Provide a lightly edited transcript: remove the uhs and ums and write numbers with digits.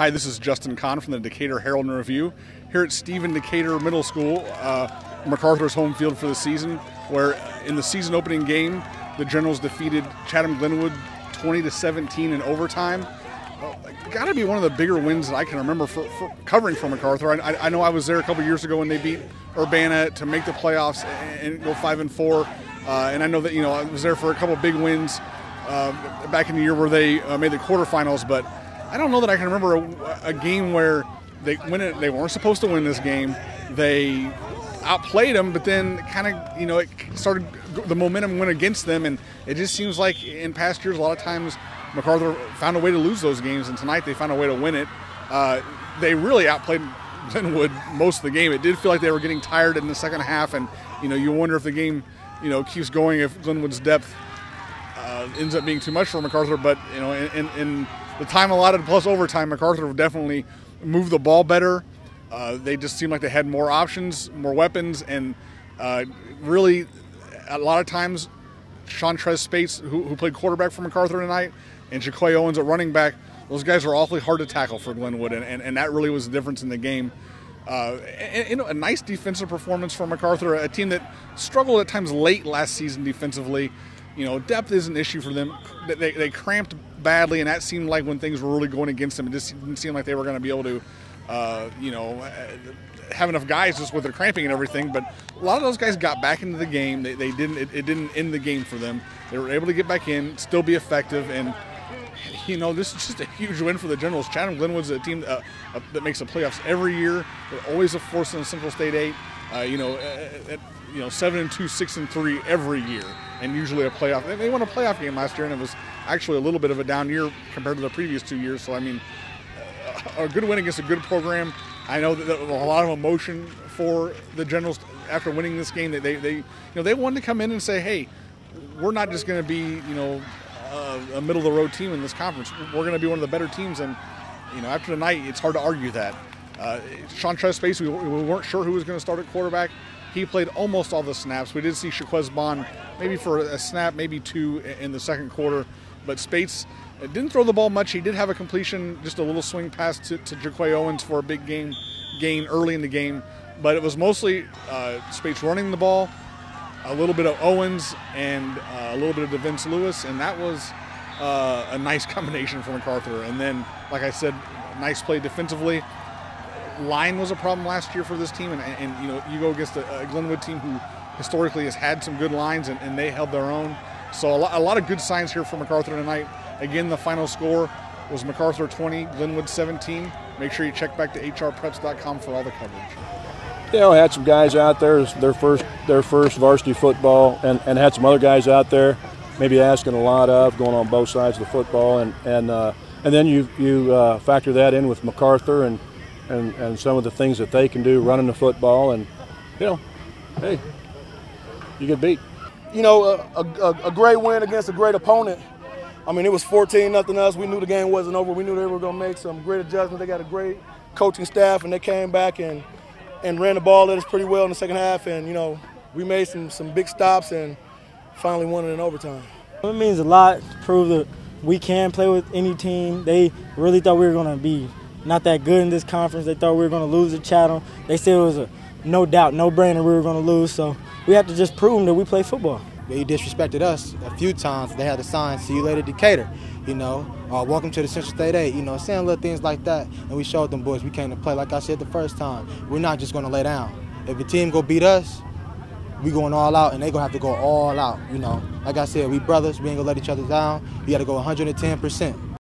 Hi, this is Justin Kahn from the Decatur Herald and Review. Here at Stephen Decatur Middle School, MacArthur's home field for the season, where in the season opening game, the Generals defeated Chatham Glenwood 20-17 in overtime. Got to be one of the bigger wins that I can remember for covering for MacArthur. I know I was there a couple years ago when they beat Urbana to make the playoffs and go 5-4. And I know that I was there for a couple big wins back in the year where they made the quarterfinals. But I don't know that I can remember a game where they weren't supposed to win this game. They outplayed them, but then kind of it started, the momentum went against them, and it just seems like in past years a lot of times MacArthur found a way to lose those games, and tonight they found a way to win it. They really outplayed Glenwood most of the game. It did feel like they were getting tired in the second half, and you wonder if the game keeps going, if Glenwood's depth ends up being too much for MacArthur. But in the time allotted plus overtime, MacArthur definitely moved the ball better. They just seemed like they had more options, more weapons, and really a lot of times Chantrez Spates, who played quarterback for MacArthur tonight, and Jaquay Owens at running back, those guys are awfully hard to tackle for Glenwood, and that really was the difference in the game. A nice defensive performance for MacArthur, a team that struggled at times late last season defensively. Depth is an issue for them. They cramped badly, and that seemed like when things were really going against them. It just didn't seem like they were going to be able to have enough guys just with their cramping and everything. But a lot of those guys got back into the game. It didn't end the game for them. They were able to get back in, still be effective, and this is just a huge win for the Generals. Chatham Glenwood's a team that makes the playoffs every year. They're always a force in the Central State 8. 7-2, 6-3 every year, and usually a playoff. They won a playoff game last year, and it was actually a little bit of a down year compared to the previous 2 years. So a good win against a good program. I know that there was a lot of emotion for the Generals after winning this game. They wanted to come in and say, hey, we're not just going to be a middle of the road team in this conference. We're going to be one of the better teams, and after tonight, it's hard to argue that. Chantrez Spates, we weren't sure who was going to start at quarterback. He played almost all the snaps. We did see Shaquez Bond maybe for a snap, maybe two in the second quarter, but Spates didn't throw the ball much. He did have a completion, just a little swing pass to Jaquay Owens for a big gain early in the game, but it was mostly Spates running the ball, a little bit of Owens, and a little bit of DeVince Lewis, and that was a nice combination for MacArthur. And then, like I said, nice play defensively. Line was a problem last year for this team, and you go against a Glenwood team who historically has had some good lines, and they held their own. So a lot of good signs here for MacArthur tonight. Again, the final score was MacArthur 20, Glenwood 17. Make sure you check back to hrpreps.com for all the coverage. We had some guys out there, their first varsity football, and had some other guys out there maybe asking a lot of, going on both sides of the football, and then you factor that in with MacArthur and some of the things that they can do running the football, and hey, you get beat. A great win against a great opponent. It was 14-0 us. We knew the game wasn't over. We knew they were going to make some great adjustments. They got a great coaching staff, and they came back and ran the ball at us pretty well in the second half. And we made some big stops and finally won it in overtime. It means a lot to prove that we can play with any team. They really thought we were going to be not that good in this conference. They thought we were going to lose to Chatham. They said it was a no doubt, no-brainer we were going to lose. So we have to just prove them that we play football. They disrespected us a few times. They had a sign, "See you later, Decatur." Welcome to the Central State 8. Saying little things like that. And we showed them boys we came to play. Like I said the first time, we're not just going to lay down. If the team go beat us, we going all out, and they going to have to go all out. Like I said, we brothers. We ain't going to let each other down. We got to go 110%.